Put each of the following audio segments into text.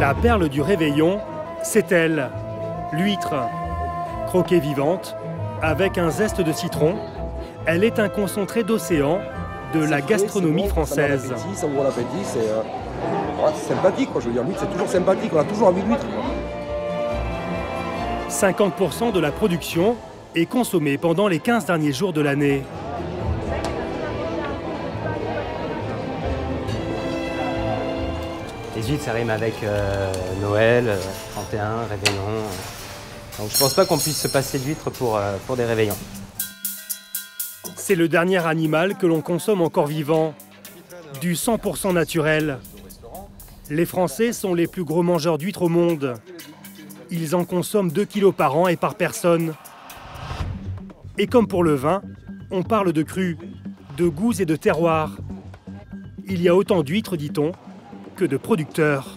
La perle du réveillon, c'est elle, l'huître. Croquée vivante, avec un zeste de citron, elle est un concentré d'océan de la gastronomie française. Ça ouvre l'appétit, c'est sympathique, quoi. Je veux dire, l'huître, c'est toujours sympathique, on a toujours envie d'huître. 50% de la production est consommée pendant les 15 derniers jours de l'année. Les huîtres, ça rime avec Noël, 31, réveillon. Donc je pense pas qu'on puisse se passer d'huîtres pour des réveillons. C'est le dernier animal que l'on consomme encore vivant, du 100% naturel. Les Français sont les plus gros mangeurs d'huîtres au monde. Ils en consomment 2 kilos par an et par personne. Et comme pour le vin, on parle de cru, de goûts et de terroirs. Il y a autant d'huîtres, dit-on, que de producteurs.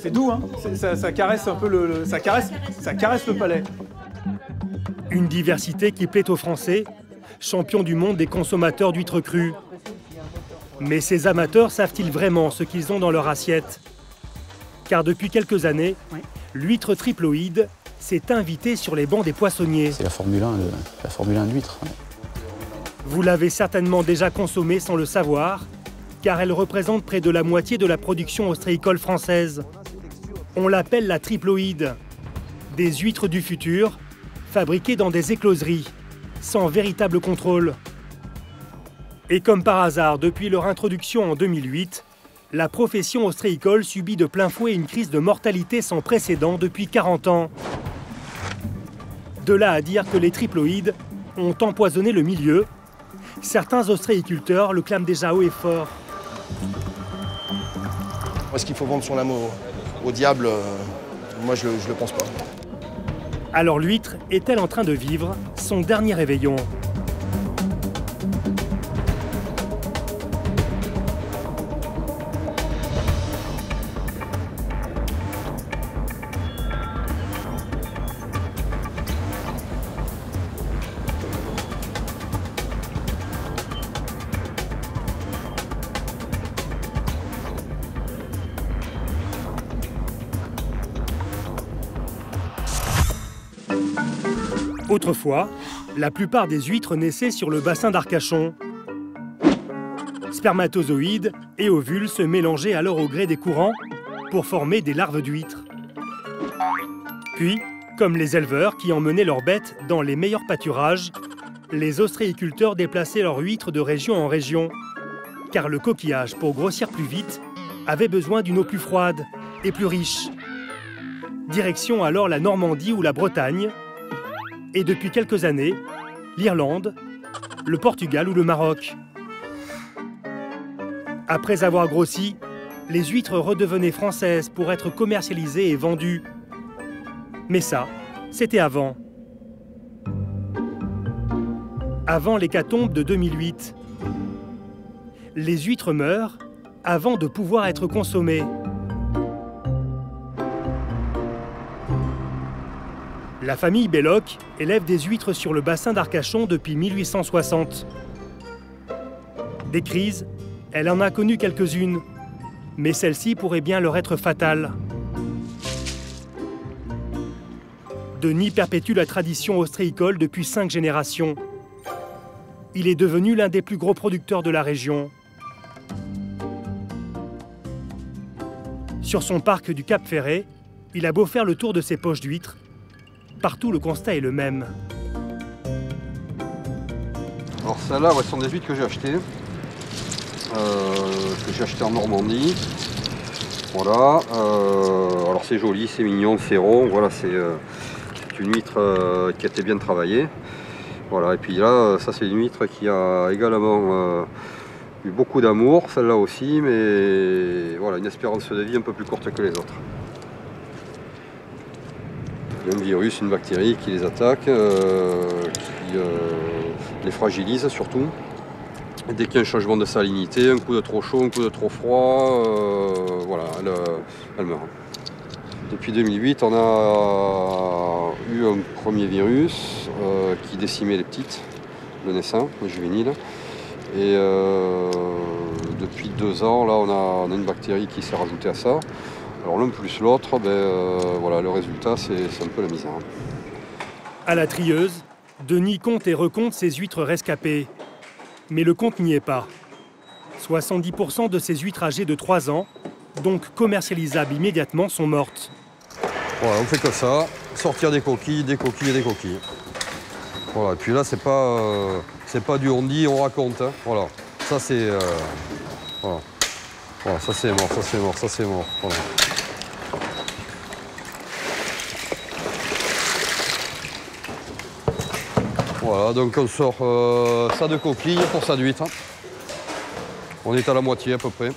C'est doux, hein, ça caresse un peu ça caresse le palais. Une diversité qui plaît aux Français, champions du monde des consommateurs d'huîtres crues. Mais ces amateurs savent-ils vraiment ce qu'ils ont dans leur assiette? Car depuis quelques années, l'huître triploïde s'est invitée sur les bancs des poissonniers. C'est la Formule 1 de l'huître. Vous l'avez certainement déjà consommée sans le savoir, car elle représente près de la moitié de la production ostréicole française. On l'appelle la triploïde, des huîtres du futur, fabriquées dans des écloseries, sans véritable contrôle. Et comme par hasard, depuis leur introduction en 2008, la profession ostréicole subit de plein fouet une crise de mortalité sans précédent depuis 40 ans. De là à dire que les triploïdes ont empoisonné le milieu, certains ostréiculteurs le clament déjà haut et fort. Est-ce qu'il faut vendre son âme au diable? Moi, je le pense pas. Alors l'huître est-elle en train de vivre son dernier réveillon? Autrefois, la plupart des huîtres naissaient sur le bassin d'Arcachon. Spermatozoïdes et ovules se mélangeaient alors au gré des courants pour former des larves d'huîtres. Puis, comme les éleveurs qui emmenaient leurs bêtes dans les meilleurs pâturages, les ostréiculteurs déplaçaient leurs huîtres de région en région, car le coquillage, pour grossir plus vite, avait besoin d'une eau plus froide et plus riche. Direction alors la Normandie ou la Bretagne, et depuis quelques années, l'Irlande, le Portugal ou le Maroc. Après avoir grossi, les huîtres redevenaient françaises pour être commercialisées et vendues. Mais ça, c'était avant. Avant l'hécatombe de 2008. Les huîtres meurent avant de pouvoir être consommées. La famille Belloc élève des huîtres sur le bassin d'Arcachon depuis 1860. Des crises, elle en a connu quelques-unes, mais celle-ci pourrait bien leur être fatale. Denis perpétue la tradition ostréicole depuis 5 générations. Il est devenu l'un des plus gros producteurs de la région. Sur son parc du Cap Ferret, il a beau faire le tour de ses poches d'huîtres, partout, le constat est le même. Alors celles-là, ce sont des huîtres que j'ai achetées. En Normandie. Voilà. Alors c'est joli, c'est mignon, c'est rond. Voilà, c'est une huître qui a été bien travaillée. Voilà. Et puis là, ça c'est une huître qui a également eu beaucoup d'amour, celle-là aussi, mais voilà, une espérance de vie un peu plus courte que les autres. Il y a un virus, une bactérie qui les attaque, qui les fragilise surtout. Et dès qu'il y a un changement de salinité, un coup de trop chaud, un coup de trop froid, voilà, elle meurt. Depuis 2008, on a eu un premier virus qui décimait les petites, le naissin, les juvéniles. Et depuis 2 ans, là, on a une bactérie qui s'est rajoutée à ça. Alors l'un plus l'autre, voilà, le résultat, c'est un peu la misère. À la trieuse, Denis compte et recompte ses huîtres rescapées. Mais le compte n'y est pas. 70% de ces huîtres âgées de 3 ans, donc commercialisables immédiatement, sont mortes. Voilà, on fait que ça, sortir des coquilles, des coquilles et des coquilles. Voilà, et puis là, c'est pas du on dit, on raconte. Hein. Voilà, ça c'est... voilà. Voilà, ça c'est mort, ça c'est mort, ça c'est mort. Voilà. Voilà, donc on sort ça de coquilles pour ça d'huître. On est à la moitié à peu près.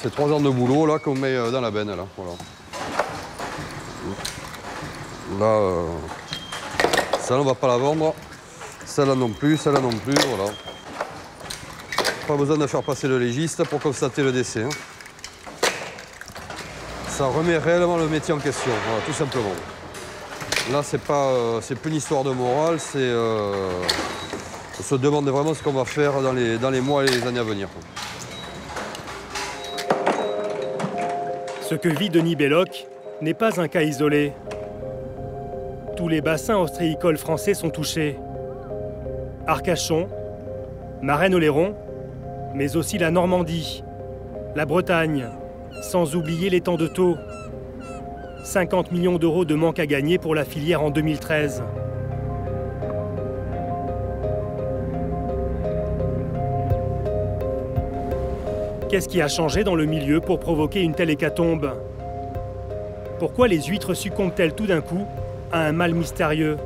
C'est 3 ans de boulot là qu'on met dans la benne. Là, voilà. Là celle-là on va pas la vendre. Celle-là non plus, celle-là non plus, voilà. Pas besoin de faire passer le légiste pour constater le décès. Hein. Ça remet réellement le métier en question, voilà, tout simplement. Là, c'est plus une histoire de morale, on se demande vraiment ce qu'on va faire dans les mois et les années à venir. Ce que vit Denis Belloc n'est pas un cas isolé. Tous les bassins ostréicoles français sont touchés. Arcachon, Marennes-Oléron, mais aussi la Normandie, la Bretagne, sans oublier l'étang de Thau. 50 millions d'euros de manque à gagner pour la filière en 2013. Qu'est-ce qui a changé dans le milieu pour provoquer une telle hécatombe? Pourquoi les huîtres succombent-elles tout d'un coup à un mal mystérieux?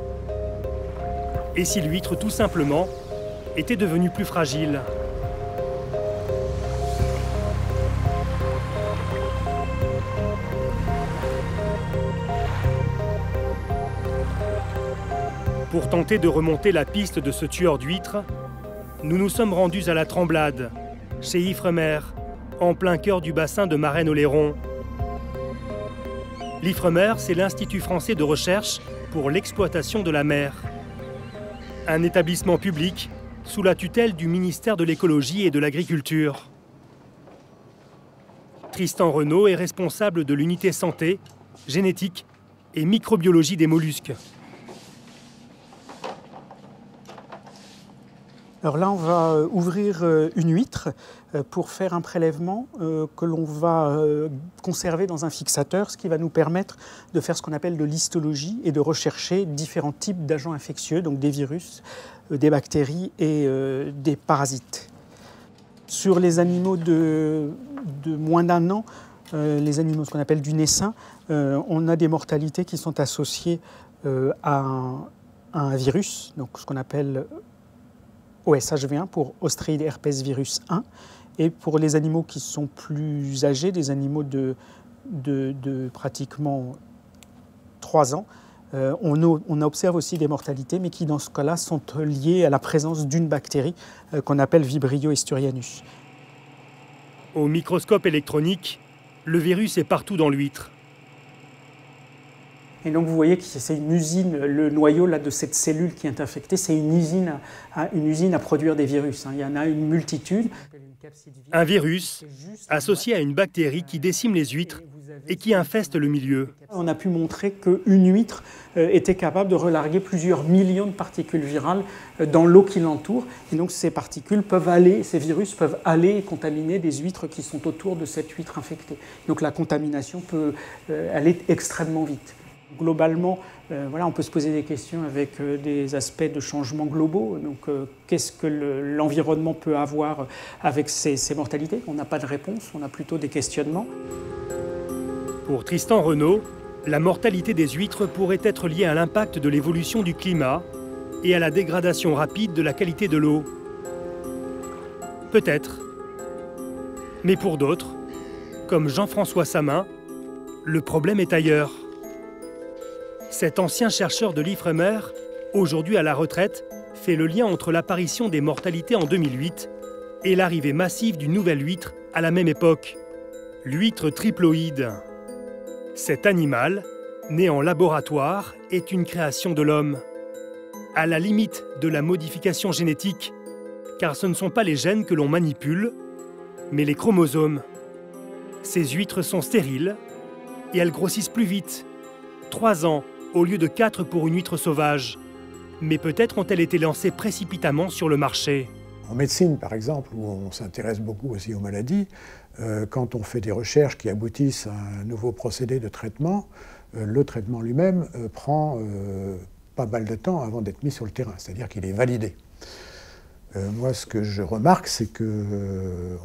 Et si l'huître, tout simplement, était devenue plus fragile? Pour tenter de remonter la piste de ce tueur d'huîtres, nous nous sommes rendus à la Tremblade, chez Ifremer, en plein cœur du bassin de Marennes-Oléron. L'Ifremer, c'est l'Institut français de recherche pour l'exploitation de la mer. Un établissement public sous la tutelle du ministère de l'Écologie et de l'Agriculture. Tristan Renaud est responsable de l'unité santé, génétique et microbiologie des mollusques. Alors là, on va ouvrir une huître pour faire un prélèvement que l'on va conserver dans un fixateur, ce qui va nous permettre de faire ce qu'on appelle de l'histologie et de rechercher différents types d'agents infectieux, donc des virus, des bactéries et des parasites. Sur les animaux de moins d'1 an, les animaux ce qu'on appelle du naissain, on a des mortalités qui sont associées à un virus, donc ce qu'on appelle OSHV1 pour Ostreid herpes virus 1, et pour les animaux qui sont plus âgés, des animaux de pratiquement 3 ans, on observe aussi des mortalités, mais qui dans ce cas-là sont liées à la présence d'une bactérie qu'on appelle Vibrio asturianus. Au microscope électronique, le virus est partout dans l'huître. Et donc vous voyez que c'est une usine, le noyau là, de cette cellule qui est infectée, c'est une usine à produire des virus. Il y en a une multitude. Un virus associé à une bactérie qui décime les huîtres et qui infeste le milieu. On a pu montrer qu'une huître était capable de relarguer plusieurs millions de particules virales dans l'eau qui l'entoure. Et donc ces particules peuvent aller, ces virus peuvent aller et contaminer des huîtres qui sont autour de cette huître infectée. Donc la contamination peut aller extrêmement vite. Globalement, voilà, on peut se poser des questions avec des aspects de changement globaux. Donc, qu'est-ce que l'environnement peut avoir avec ces mortalités? On n'a pas de réponse, on a plutôt des questionnements. Pour Tristan Renaud, la mortalité des huîtres pourrait être liée à l'impact de l'évolution du climat et à la dégradation rapide de la qualité de l'eau. Peut-être. Mais pour d'autres, comme Jean-François Samin, le problème est ailleurs. Cet ancien chercheur de l'Ifremer, aujourd'hui à la retraite, fait le lien entre l'apparition des mortalités en 2008 et l'arrivée massive d'une nouvelle huître à la même époque, l'huître triploïde. Cet animal, né en laboratoire, est une création de l'homme. À la limite de la modification génétique, car ce ne sont pas les gènes que l'on manipule, mais les chromosomes. Ces huîtres sont stériles et elles grossissent plus vite. 3 ans au lieu de 4 pour une huître sauvage. Mais peut-être ont-elles été lancées précipitamment sur le marché. En médecine, par exemple, où on s'intéresse beaucoup aussi aux maladies, quand on fait des recherches qui aboutissent à un nouveau procédé de traitement, le traitement lui-même prend pas mal de temps avant d'être mis sur le terrain, c'est-à-dire qu'il est validé. Moi, ce que je remarque, c'est qu'on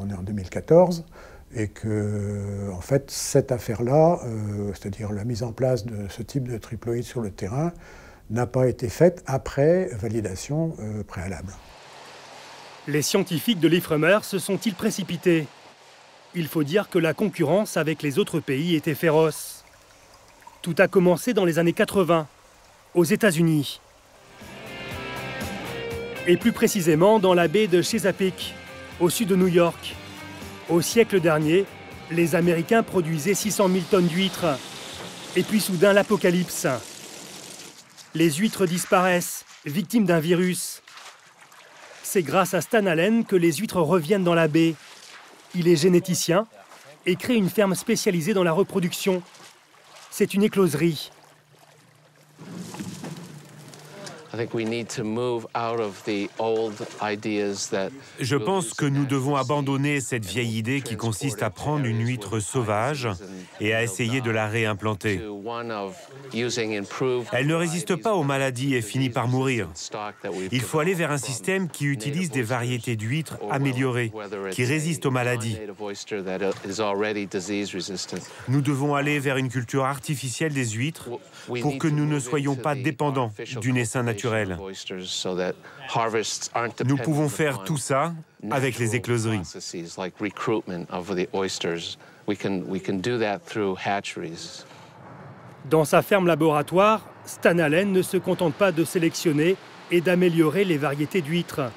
est en 2014 et que, en fait, cette affaire-là, c'est-à-dire la mise en place de ce type de triploïde sur le terrain, n'a pas été faite après validation préalable. Les scientifiques de l'Ifremer se sont-ils précipités? Il faut dire que la concurrence avec les autres pays était féroce. Tout a commencé dans les années 80, aux États-Unis. Et plus précisément dans la baie de Chesapeake, au sud de New York. Au siècle dernier, les Américains produisaient 600 000 tonnes d'huîtres. Et puis soudain, l'apocalypse. Les huîtres disparaissent, victimes d'un virus. C'est grâce à Stan Allen que les huîtres reviennent dans la baie. Il est généticien et crée une ferme spécialisée dans la reproduction. C'est une écloserie. Je pense que nous devons abandonner cette vieille idée qui consiste à prendre une huître sauvage et à essayer de la réimplanter. Elle ne résiste pas aux maladies et finit par mourir. Il faut aller vers un système qui utilise des variétés d'huîtres améliorées, qui résistent aux maladies. Nous devons aller vers une culture artificielle des huîtres pour que nous ne soyons pas dépendants du essaim naturel. Nous pouvons faire tout ça avec les écloseries. Dans sa ferme laboratoire, Stan Allen ne se contente pas de sélectionner et d'améliorer les variétés d'huîtres.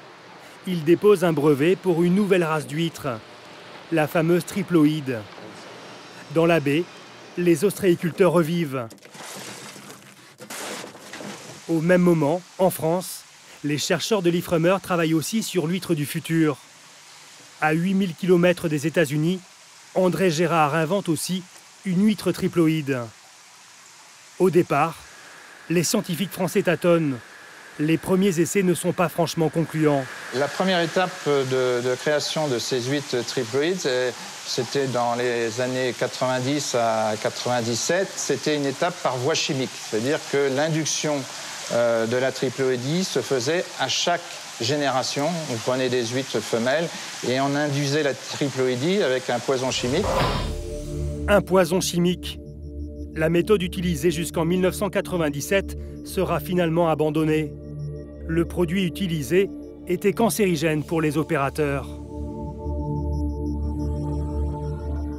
Il dépose un brevet pour une nouvelle race d'huîtres, la fameuse triploïde. Dans la baie, les ostréiculteurs revivent. Au même moment, en France, les chercheurs de l'Ifremer travaillent aussi sur l'huître du futur. À 8000 km des États-Unis, André Gérard invente aussi une huître triploïde. Au départ, les scientifiques français tâtonnent. Les premiers essais ne sont pas franchement concluants. La première étape de création de ces huîtres triploïdes, c'était dans les années 90 à 97. C'était une étape par voie chimique, c'est-à-dire que l'induction de la triploïdie se faisait à chaque génération. On prenait des huîtres femelles et on induisait la triploïdie avec un poison chimique. Un poison chimique. La méthode utilisée jusqu'en 1997 sera finalement abandonnée. Le produit utilisé était cancérigène pour les opérateurs.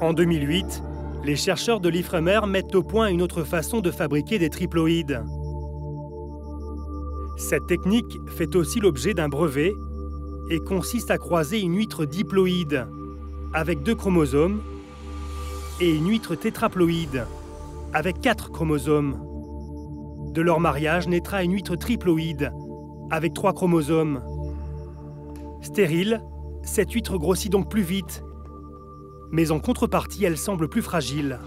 En 2008, les chercheurs de l'Ifremer mettent au point une autre façon de fabriquer des triploïdes. Cette technique fait aussi l'objet d'un brevet et consiste à croiser une huître diploïde avec 2 chromosomes et une huître tétraploïde avec 4 chromosomes. De leur mariage naîtra une huître triploïde avec 3 chromosomes. Stérile, cette huître grossit donc plus vite, mais en contrepartie, elle semble plus fragile.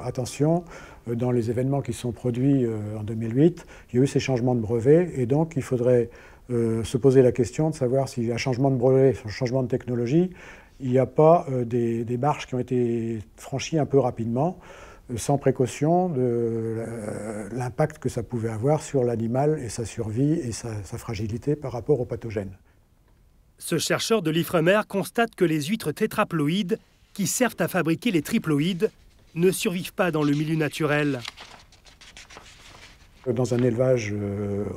Attention, dans les événements qui sont produits en 2008, il y a eu ces changements de brevet et donc il faudrait se poser la question de savoir s'il y a un changement de brevet, un changement de technologie, il n'y a pas des marches qui ont été franchies un peu rapidement, sans précaution de l'impact que ça pouvait avoir sur l'animal et sa survie et sa fragilité par rapport aux pathogènes. Ce chercheur de l'Ifremer constate que les huîtres tétraploïdes, qui servent à fabriquer les triploïdes, ne survivent pas dans le milieu naturel. Dans un élevage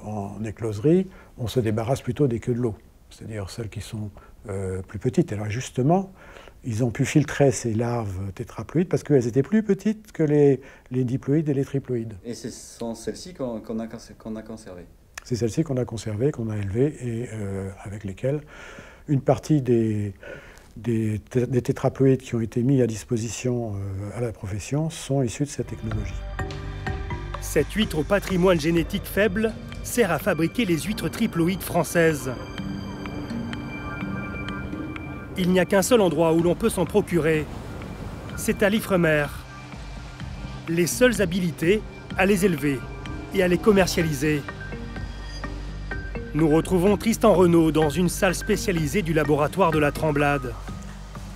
en écloserie, on se débarrasse plutôt des queues de l'eau, c'est-à-dire celles qui sont plus petites. Alors justement, ils ont pu filtrer ces larves tétraploïdes parce qu'elles étaient plus petites que les diploïdes et les triploïdes. Et ce sont celles-ci qu'on a conservées? C'est celles-ci qu'on a conservées, qu'on a élevées et avec lesquelles une partie des tétraploïdes qui ont été mis à disposition à la profession sont issus de cette technologie. Cette huître au patrimoine génétique faible sert à fabriquer les huîtres triploïdes françaises. Il n'y a qu'un seul endroit où l'on peut s'en procurer, c'est à l'Ifremer. Les seules habilités à les élever et à les commercialiser. Nous retrouvons Tristan Renaud dans une salle spécialisée du laboratoire de la Tremblade.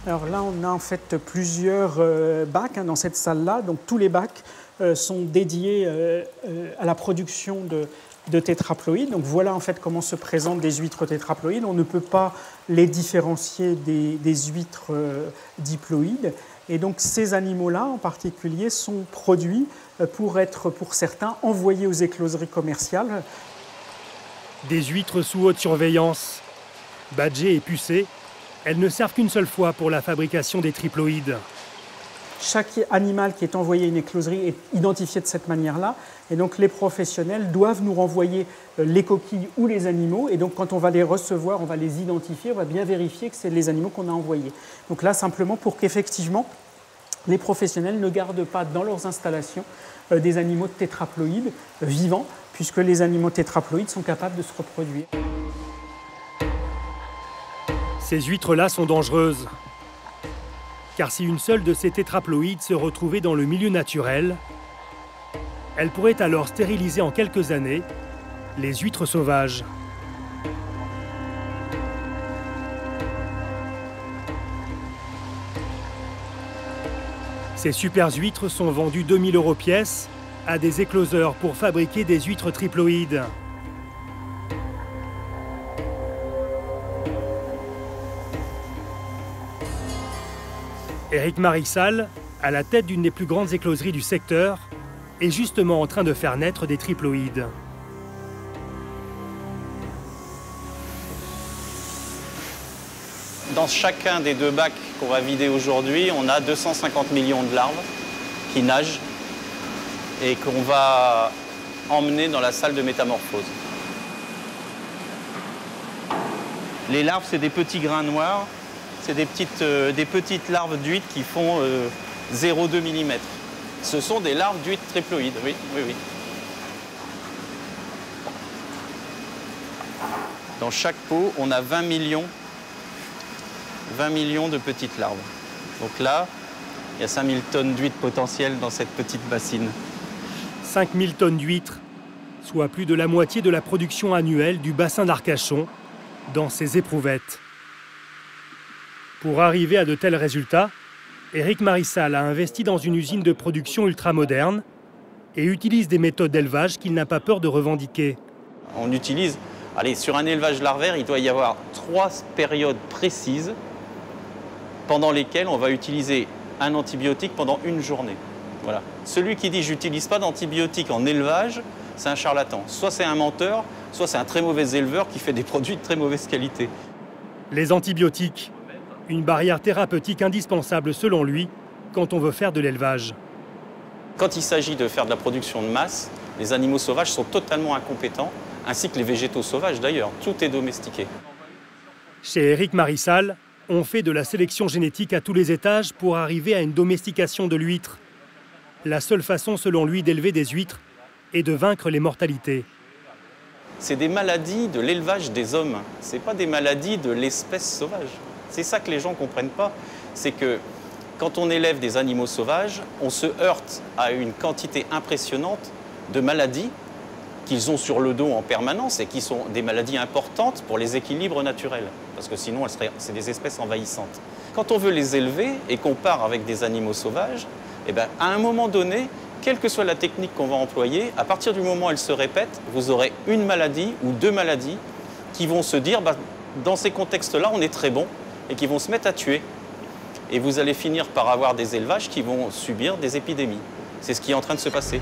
Alors là, on a en fait plusieurs bacs dans cette salle-là. Donc tous les bacs sont dédiés à la production de tétraploïdes. Donc voilà en fait comment se présentent des huîtres tétraploïdes. On ne peut pas les différencier des huîtres diploïdes. Et donc ces animaux-là en particulier sont produits pour être, pour certains, envoyés aux écloseries commerciales. Des huîtres sous haute surveillance, badgées et pucées, elles ne servent qu'une seule fois pour la fabrication des triploïdes. Chaque animal qui est envoyé à une écloserie est identifié de cette manière-là. Et donc les professionnels doivent nous renvoyer les coquilles ou les animaux. Et donc quand on va les recevoir, on va les identifier, on va bien vérifier que c'est les animaux qu'on a envoyés. Donc là, simplement pour qu'effectivement, les professionnels ne gardent pas dans leurs installations des animaux tétraploïdes vivants, puisque les animaux tétraploïdes sont capables de se reproduire. Ces huîtres-là sont dangereuses. Car si une seule de ces tétraploïdes se retrouvait dans le milieu naturel, elle pourrait alors stériliser en quelques années les huîtres sauvages. Ces super huîtres sont vendues 2 000 € pièce à des écloseurs pour fabriquer des huîtres triploïdes. Éric Marissal, à la tête d'une des plus grandes écloseries du secteur, est justement en train de faire naître des triploïdes. Dans chacun des 2 bacs qu'on va vider aujourd'hui, on a 250 millions de larves qui nagent et qu'on va emmener dans la salle de métamorphose. Les larves, c'est des petits grains noirs. C'est des petites larves d'huîtres qui font 0,2 mm. Ce sont des larves d'huîtres triploïdes, oui. Dans chaque pot, on a 20 millions de petites larves. Donc là, il y a 5000 tonnes d'huîtres potentielles dans cette petite bassine. 5000 tonnes d'huîtres, soit plus de la moitié de la production annuelle du bassin d'Arcachon dans ces éprouvettes. Pour arriver à de tels résultats, Éric Marissal a investi dans une usine de production ultramoderne et utilise des méthodes d'élevage qu'il n'a pas peur de revendiquer. On utilise, sur un élevage larvaire, il doit y avoir 3 périodes précises pendant lesquelles on va utiliser un antibiotique pendant une journée. Voilà. Celui qui dit « j'utilise pas d'antibiotiques en élevage », c'est un charlatan. Soit c'est un menteur, soit c'est un très mauvais éleveur qui fait des produits de très mauvaise qualité. Les antibiotiques. Une barrière thérapeutique indispensable selon lui quand on veut faire de l'élevage. Quand il s'agit de faire de la production de masse, les animaux sauvages sont totalement incompétents, ainsi que les végétaux sauvages d'ailleurs. Tout est domestiqué. Chez Éric Marissal, on fait de la sélection génétique à tous les étages pour arriver à une domestication de l'huître. La seule façon selon lui d'élever des huîtres est de vaincre les mortalités. C'est des maladies de l'élevage des hommes, ce n'est pas des maladies de l'espèce sauvage. C'est ça que les gens ne comprennent pas, c'est que quand on élève des animaux sauvages, on se heurte à une quantité impressionnante de maladies qu'ils ont sur le dos en permanence et qui sont des maladies importantes pour les équilibres naturels, parce que sinon, c'est des espèces envahissantes. Quand on veut les élever et qu'on part avec des animaux sauvages, à un moment donné, quelle que soit la technique qu'on va employer, à partir du moment où elle se répète, vous aurez une maladie ou 2 maladies qui vont se dire, dans ces contextes-là, on est très bon, et qui vont se mettre à tuer. Et vous allez finir par avoir des élevages qui vont subir des épidémies. C'est ce qui est en train de se passer.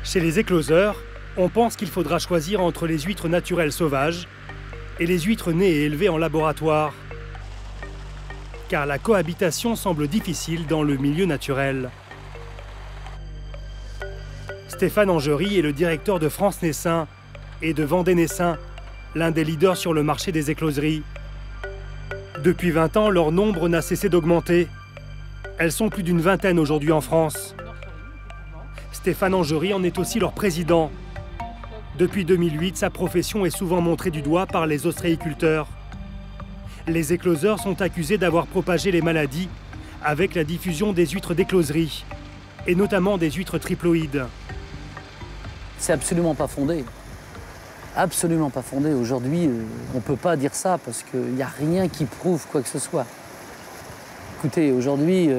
Chez les écloseurs, on pense qu'il faudra choisir entre les huîtres naturelles sauvages et les huîtres nées et élevées en laboratoire. Car la cohabitation semble difficile dans le milieu naturel. Stéphane Angery est le directeur de France Naissain et de Vendée Naissain, l'un des leaders sur le marché des écloseries. Depuis 20 ans, leur nombre n'a cessé d'augmenter. Elles sont plus d'une vingtaine aujourd'hui en France. Stéphane Angery en est aussi leur président. Depuis 2008, sa profession est souvent montrée du doigt par les ostréiculteurs. Les écloseurs sont accusés d'avoir propagé les maladies avec la diffusion des huîtres d'écloserie, et notamment des huîtres triploïdes. C'est absolument pas fondé. Absolument pas fondé. Aujourd'hui, on ne peut pas dire ça parce qu'il n'y a rien qui prouve quoi que ce soit. Écoutez, aujourd'hui,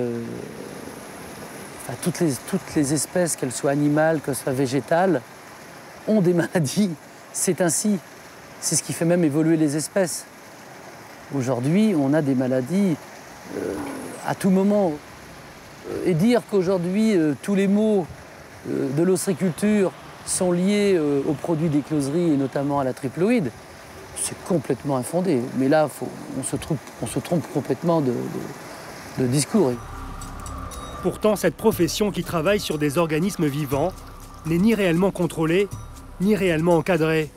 toutes les espèces, qu'elles soient animales, qu'elles soient végétales, ont des maladies. C'est ainsi. C'est ce qui fait même évoluer les espèces. Aujourd'hui, on a des maladies à tout moment. Et dire qu'aujourd'hui, tous les maux de l'ostréiculture sont liés aux produits d'écloserie et notamment à la triploïde, c'est complètement infondé. Mais là, on se trompe complètement de discours. Pourtant, cette profession qui travaille sur des organismes vivants n'est ni réellement contrôlée, ni réellement encadrée.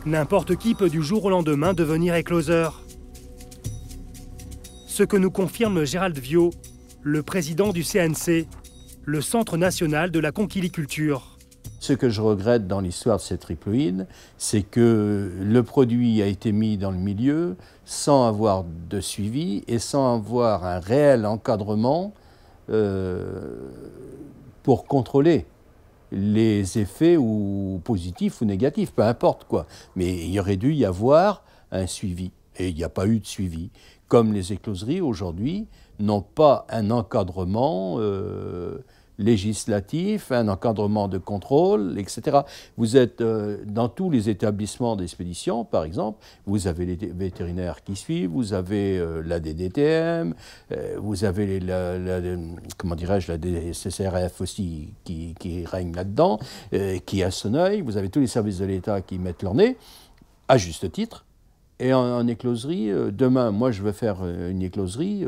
N'importe qui peut du jour au lendemain devenir écloseur. Ce que nous confirme Gérald Viau, le président du CNC, le Centre national de la conchiliculture. Ce que je regrette dans l'histoire de ces triploïdes, c'est que le produit a été mis dans le milieu sans avoir de suivi et sans avoir un réel encadrement pour contrôler les effets ou positifs ou négatifs, peu importe quoi. Mais il y aurait dû y avoir un suivi et il n'y a pas eu de suivi. Comme les écloseries aujourd'hui n'ont pas un encadrement législatif, un encadrement de contrôle, etc. Vous êtes dans tous les établissements d'expédition, par exemple, vous avez les vétérinaires qui suivent, vous avez la DDTM, vous avez la DCCRF aussi qui règne là-dedans, qui a son œil, vous avez tous les services de l'État qui mettent leur nez, à juste titre. Et en écloserie, demain, moi je veux faire une écloserie,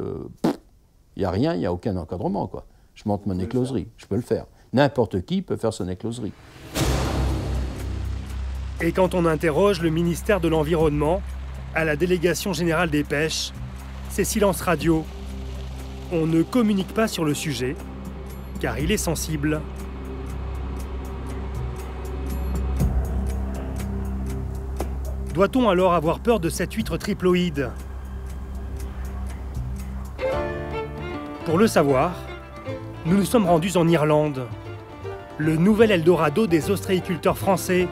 il n'y a rien, il n'y a aucun encadrement, quoi. Je monte mon écloserie, je peux le faire. N'importe qui peut faire son écloserie. Et quand on interroge le ministère de l'Environnement, à la Délégation générale des pêches, c'est silence radio. On ne communique pas sur le sujet, car il est sensible. Doit-on alors avoir peur de cette huître triploïde? Pour le savoir, nous nous sommes rendus en Irlande, le nouvel Eldorado des ostréiculteurs français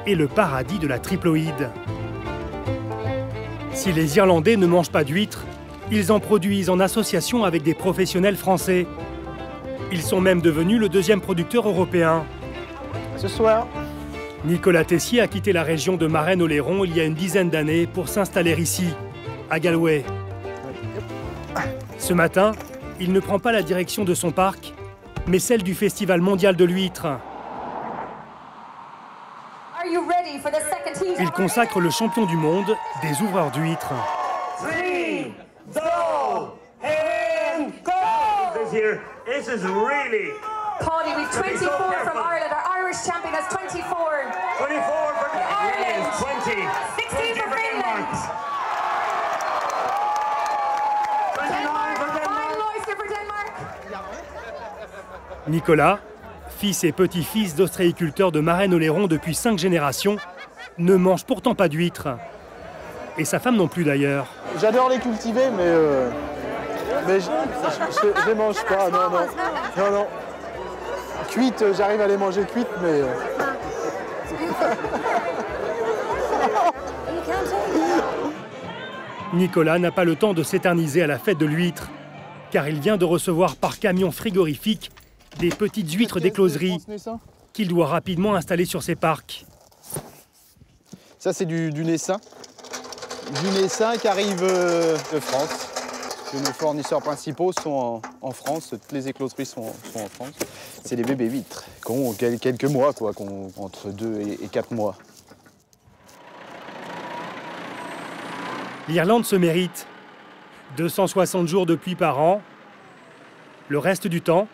et le paradis de la triploïde. Si les Irlandais ne mangent pas d'huîtres, ils en produisent en association avec des professionnels français. Ils sont même devenus le deuxième producteur européen. Ce soir, Nicolas Tessier a quitté la région de Marennes-Oléron il y a une dizaine d'années pour s'installer ici, à Galway. Ce matin, il ne prend pas la direction de son parc, mais celle du Festival mondial de l'huître. Il consacre le champion du monde des ouvreurs d'huîtres. 3, 2, 1, go! This is really... Paudie, we've 24 from Ireland. Our Irish champion has 24. 24 for Ireland. 20. 16 for Finland. 29 for Denmark. 5 oyster for Denmark. Nicolas, fils et petit-fils d'ostréiculteurs de Marennes-Oléron depuis 5 générations, ne mange pourtant pas d'huîtres. Et sa femme non plus d'ailleurs. J'adore les cultiver, mais je les mange pas, non. Cuites, j'arrive à les manger cuites, mais... Nicolas n'a pas le temps de s'éterniser à la fête de l'huître, car il vient de recevoir par camion frigorifique des petites huîtres d'écloserie qu'il doit rapidement installer sur ses parcs. Ça, c'est du naissin. Du naissin qui arrive de France. Nos fournisseurs principaux sont en France, toutes les écloseries sont en France. C'est des bébés huîtres, qui ont quelques mois, quoi, entre 2 et 4 mois. L'Irlande se mérite. 260 jours de pluie par an. Le reste du temps,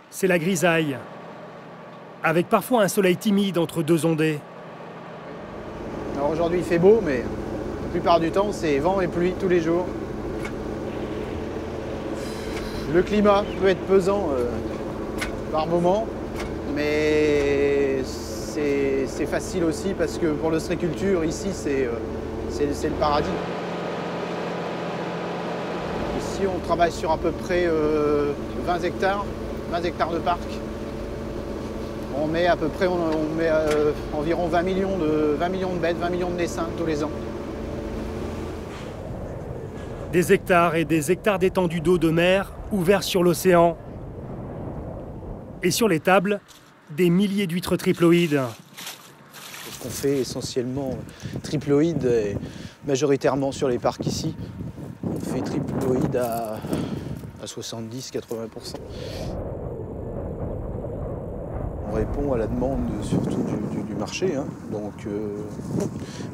c'est la grisaille. Avec parfois un soleil timide entre deux ondées. Alors aujourd'hui, il fait beau, mais la plupart du temps, c'est vent et pluie tous les jours. Le climat peut être pesant par moment, mais c'est c'est facile aussi parce que pour l'ostréiculture, ici, c'est le paradis. Ici, on travaille sur à peu près 20 hectares de parc. On met à peu près environ 20 millions de bêtes, 20 millions de naissins tous les ans. Des hectares et des hectares d'étendues d'eau de mer ouverts sur l'océan. Et sur les tables, des milliers d'huîtres triploïdes. Ce qu'on fait essentiellement triploïdes, et majoritairement sur les parcs ici. On fait triploïdes à 70-80%. On répond à la demande surtout du marché. Hein. Donc,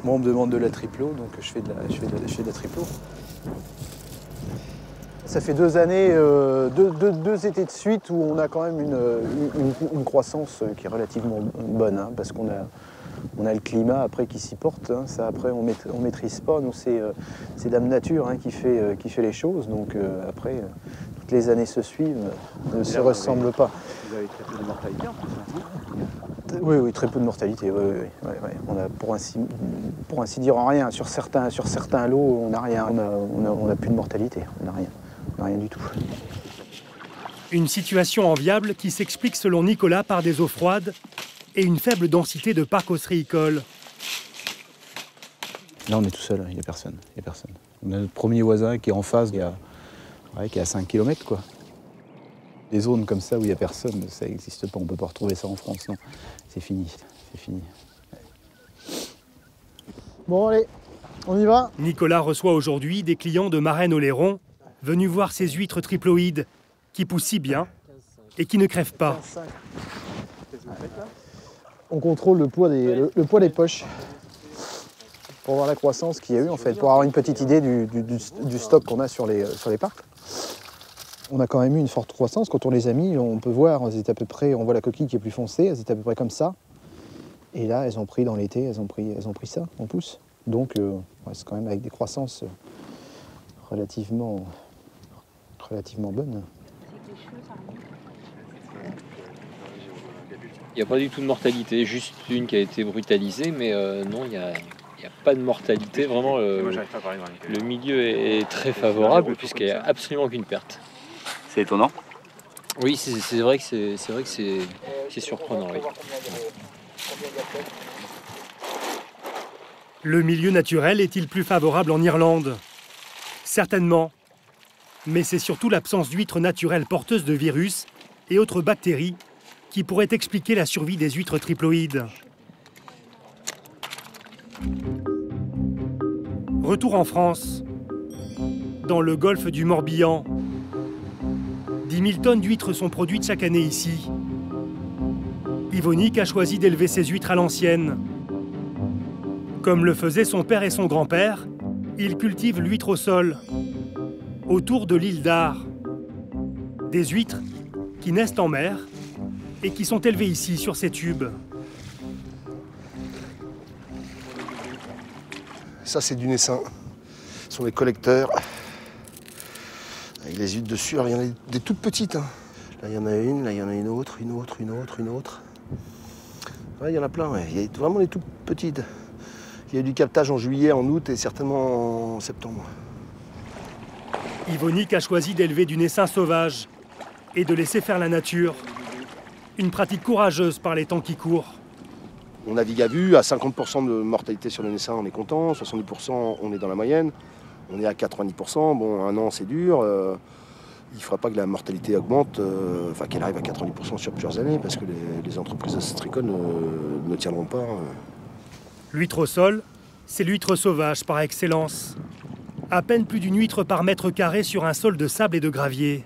moi, on me demande de la triplo, donc je fais de la triplo. Ça fait 2 années, deux étés de suite où on a quand même une croissance qui est relativement bonne, hein, parce qu'on a le climat après qui s'y porte. Hein. Ça, après, on maîtrise pas. Nous, c'est Dame Nature hein, qui fait les choses. Donc après, toutes les années se suivent, ne se ressemblent pas. Vous avez très peu de mortalité en France, Oui, très peu de mortalité. Oui. On a pour ainsi dire rien. Sur certains lots, on n'a rien. On n'a plus de mortalité. On n'a rien du tout. Une situation enviable qui s'explique selon Nicolas par des eaux froides et une faible densité de parcs ostréicoles. Là, on est tout seul, il n'y a personne. On a notre premier voisin qui est en face, qui est à 5 km, quoi. Des zones comme ça où il n'y a personne, ça n'existe pas. On ne peut pas retrouver ça en France, non. C'est fini. Bon, allez, on y va. Nicolas reçoit aujourd'hui des clients de Marennes-Oléron venus voir ces huîtres triploïdes qui poussent si bien et qui ne crèvent pas. On contrôle le poids des poches pour voir la croissance qu'il y a eu, en fait, pour avoir une petite idée du stock qu'on a sur les parcs. On a quand même eu une forte croissance. Quand on les a mis, on peut voir, on voit la coquille qui est plus foncée, elles étaient à peu près comme ça. Et là, elles ont pris dans l'été, elles ont pris ça en pousse. Donc, c'est quand même avec des croissances relativement bonnes. Il n'y a pas du tout de mortalité, juste une qui a été brutalisée, mais non, il n'y a pas de mortalité. Vraiment, le milieu est très favorable puisqu'il n'y a absolument aucune perte. C'est étonnant. Oui, c'est vrai que c'est surprenant. Oui. Le milieu naturel est-il plus favorable en Irlande? Certainement. Mais c'est surtout l'absence d'huîtres naturelles porteuses de virus et autres bactéries qui pourrait expliquer la survie des huîtres triploïdes. Retour en France, dans le golfe du Morbihan. 10 000 tonnes d'huîtres sont produites chaque année ici. Yvonique a choisi d'élever ses huîtres à l'ancienne. Comme le faisaient son père et son grand-père, il cultive l'huître au sol, autour de l'île d'Ar. Des huîtres qui naissent en mer et qui sont élevés ici, sur ces tubes. Ça, c'est du naissin. Ce sont des collecteurs. Avec les huîtres dessus, alors, il y en a des toutes petites. Hein. Là, il y en a une, là, il y en a une autre. Ouais, il y en a plein, ouais. Il y a vraiment des toutes petites. Il y a eu du captage en juillet, en août et certainement en septembre. Yvonique a choisi d'élever du naissin sauvage et de laisser faire la nature. Une pratique courageuse par les temps qui courent. On navigue à vue, à 50% de mortalité sur le naissin, on est content, 70% on est dans la moyenne, on est à 90%, bon, un an c'est dur, il ne faudra pas que la mortalité augmente, qu'elle arrive à 90% sur plusieurs années, parce que les entreprises ostréicoles ne tiendront pas. L'huître au sol, c'est l'huître sauvage par excellence. À peine plus d'une huître par mètre carré sur un sol de sable et de gravier.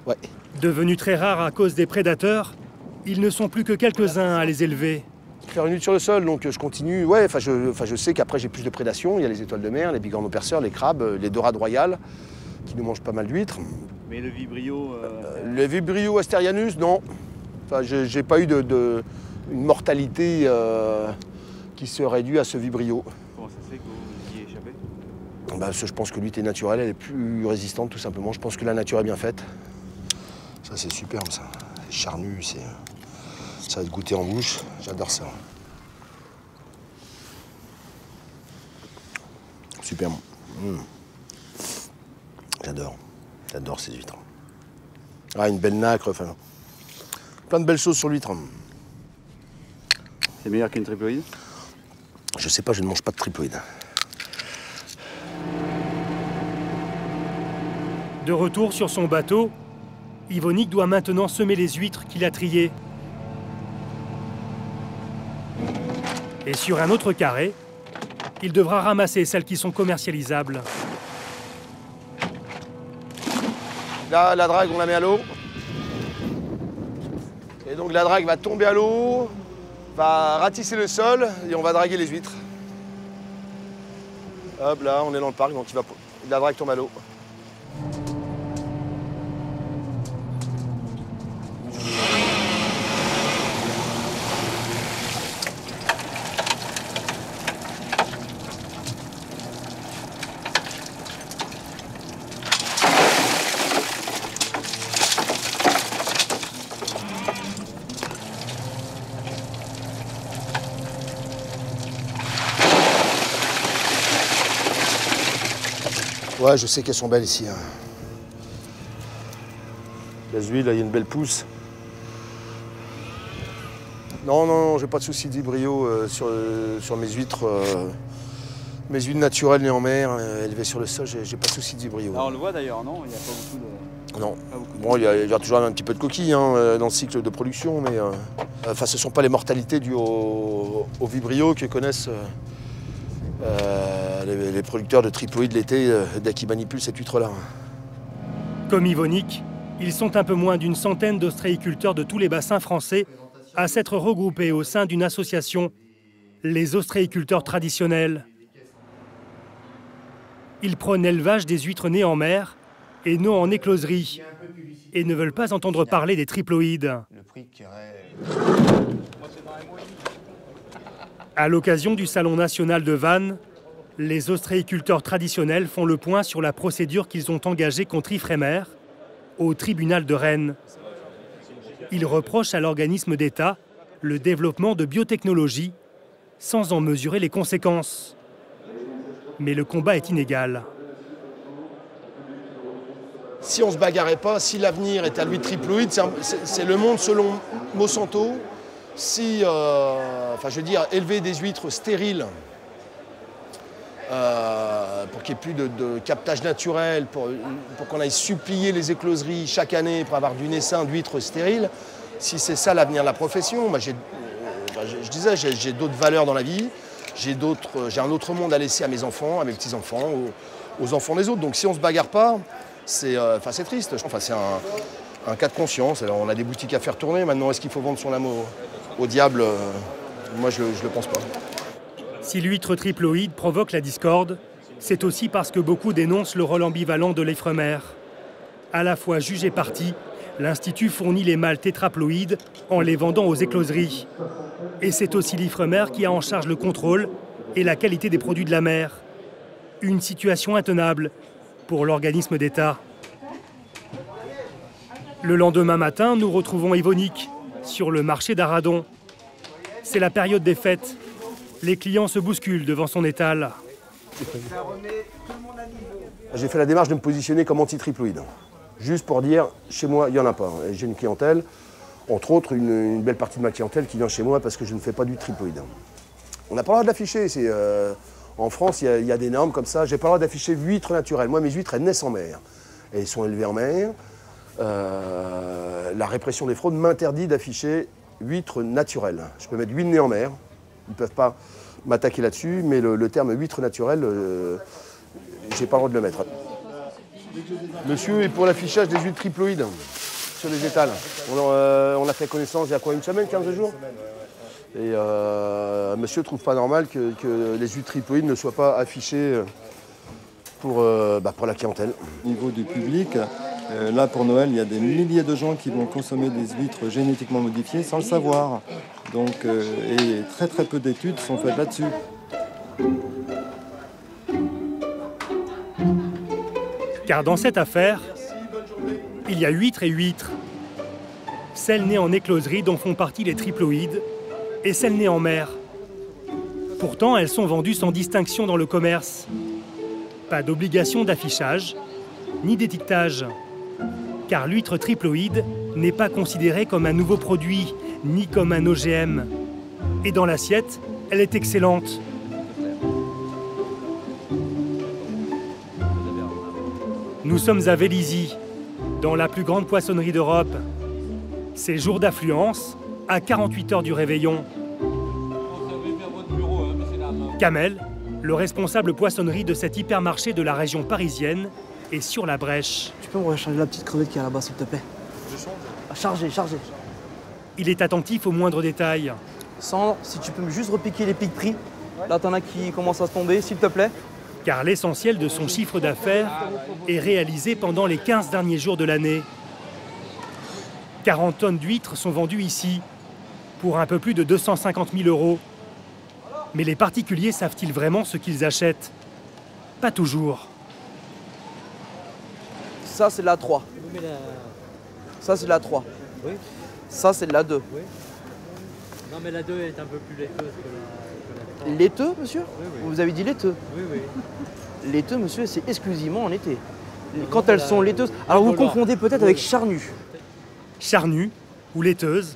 Ouais. Devenus très rares à cause des prédateurs, ils ne sont plus que quelques-uns à les élever. Faire une huître sur le sol, donc je continue. Ouais, je sais qu'après j'ai plus de prédation. Il y a les étoiles de mer, les bigorneaux perceurs, les crabes, les dorades royales, qui nous mangent pas mal d'huîtres. Mais le vibrio... Le vibrio asterianus, non. Enfin, j'ai pas eu une mortalité qui serait due à ce vibrio. Comment ça se fait que vous y échappez? Je pense que l'huître est naturelle, elle est plus résistante tout simplement. Je pense que la nature est bien faite. Ça c'est superbe ça. C'est charnu, Ça va être goûté en bouche, j'adore ça. Super bon. J'adore ces huîtres. Ah, une belle nacre, enfin, plein de belles choses sur l'huître. C'est meilleur qu'une triploïde? Je sais pas, je ne mange pas de triploïde. De retour sur son bateau, Yvonique doit maintenant semer les huîtres qu'il a triées. Et sur un autre carré, il devra ramasser celles qui sont commercialisables. Là, la drague, on la met à l'eau. Et donc la drague va tomber à l'eau, va ratisser le sol et on va draguer les huîtres. Hop, là, on est dans le parc, donc la drague tombe à l'eau. Ouais, je sais qu'elles sont belles ici. Hein. Les huiles, là, il y a une belle pousse. Non, j'ai pas de souci de vibrio sur mes huîtres. Mes huîtres naturelles nées en mer, élevées sur le sol, j'ai pas de souci de vibrio. Ah, on le voit d'ailleurs, non? Il n'y a pas beaucoup de... Non. Bon, il y a toujours un petit peu de coquille hein, dans le cycle de production, mais enfin, ce ne sont pas les mortalités dues au vibrio que connaissent les producteurs de triploïdes l'été dès qu'ils manipulent cette huître-là. Comme Yvonique, ils sont un peu moins d'une centaine d'ostréiculteurs de tous les bassins français à s'être regroupés au sein d'une association, les ostréiculteurs traditionnels. Ils prônent l'élevage des huîtres nées en mer et non en écloserie, et ne veulent pas entendre parler des triploïdes. À l'occasion du Salon national de Vannes, les ostréiculteurs traditionnels font le point sur la procédure qu'ils ont engagée contre Ifremer au tribunal de Rennes. Ils reprochent à l'organisme d'État le développement de biotechnologies sans en mesurer les conséquences. Mais le combat est inégal. Si on ne se bagarrait pas, si l'avenir est à l'huître triploïde, c'est le monde selon Monsanto. Si, enfin je veux dire, élever des huîtres stériles pour qu'il n'y ait plus de captage naturel, pour qu'on aille supplier les écloseries chaque année pour avoir du naissin d'huîtres stériles, si c'est ça l'avenir de la profession, moi je disais, j'ai d'autres valeurs dans la vie, j'ai un autre monde à laisser à mes enfants, à mes petits-enfants, aux enfants des autres. Donc si on ne se bagarre pas, c'est triste. Enfin, c'est un cas de conscience. Alors, on a des boutiques à faire tourner. Maintenant, est-ce qu'il faut vendre son âme au diable? Moi, je ne le pense pas. Si l'huître triploïde provoque la discorde, c'est aussi parce que beaucoup dénoncent le rôle ambivalent de l'Ifremer. À la fois juge et partie, l'Institut fournit les mâles tétraploïdes en les vendant aux écloseries. Et c'est aussi l'Ifremer qui a en charge le contrôle et la qualité des produits de la mer. Une situation intenable pour l'organisme d'État. Le lendemain matin, nous retrouvons Yvonique sur le marché d'Aradon. C'est la période des fêtes. Les clients se bousculent devant son étal. J'ai fait la démarche de me positionner comme anti-triploïde. Juste pour dire, chez moi, il n'y en a pas. J'ai une clientèle, entre autres, une belle partie de ma clientèle qui vient chez moi parce que je ne fais pas du triploïde. On n'a pas le droit de l'afficher. En France, il y a des normes comme ça. J'ai pas le droit d'afficher huîtres naturelles. Moi, mes huîtres, elles naissent en mer. Elles sont élevées en mer. La répression des fraudes m'interdit d'afficher huîtres naturelles. Je peux mettre huîtres nées en mer. Ils ne peuvent pas m'attaquer là-dessus, mais le terme huître naturelle, j'ai pas le droit de le mettre. Monsieur est pour l'affichage des huîtres triploïdes sur les étals. On a fait connaissance il y a quoi, une semaine, 15 jours? Et monsieur ne trouve pas normal que les huîtres triploïdes ne soient pas affichées pour la clientèle. Au niveau du public, là pour Noël, il y a des milliers de gens qui vont consommer des huîtres génétiquement modifiées sans le savoir. Donc, et très peu d'études sont faites là-dessus. Car dans cette affaire, il y a huîtres et huîtres. celles nées en écloserie dont font partie les triploïdes, et celles nées en mer. Pourtant, elles sont vendues sans distinction dans le commerce. Pas d'obligation d'affichage, ni d'étiquetage. Car l'huître triploïde n'est pas considérée comme un nouveau produit, ni comme un OGM. Et dans l'assiette, elle est excellente. Nous sommes à Vélizy, dans la plus grande poissonnerie d'Europe. C'est jour d'affluence, à 48 heures du réveillon. Kamel, le responsable poissonnerie de cet hypermarché de la région parisienne, est sur la brèche. Tu peux me recharger la petite crevette qui est là-bas, s'il te plaît? Je change. Ah, chargez. Il est attentif aux moindres détails. Sandre, si tu peux me juste repiquer les pics prix. Là, t'en as qui commencent à se tomber, s'il te plaît. Car l'essentiel de son chiffre d'affaires est réalisé pendant les 15 derniers jours de l'année. 40 tonnes d'huîtres sont vendues ici, pour un peu plus de 250 000 €. Mais les particuliers savent-ils vraiment ce qu'ils achètent? Pas toujours. Ça, c'est de la 3. Ça, c'est de la 3. Oui. Ça, c'est de la 2. Oui. Non, mais la 2 est un peu plus laiteuse que la 3. Laiteux, monsieur? Oui. Vous avez dit laiteux? Oui. Laiteux, monsieur, c'est exclusivement en été. Quand elles sont laiteuses... Alors, vous confondez peut-être avec charnu. Charnu ou laiteuse,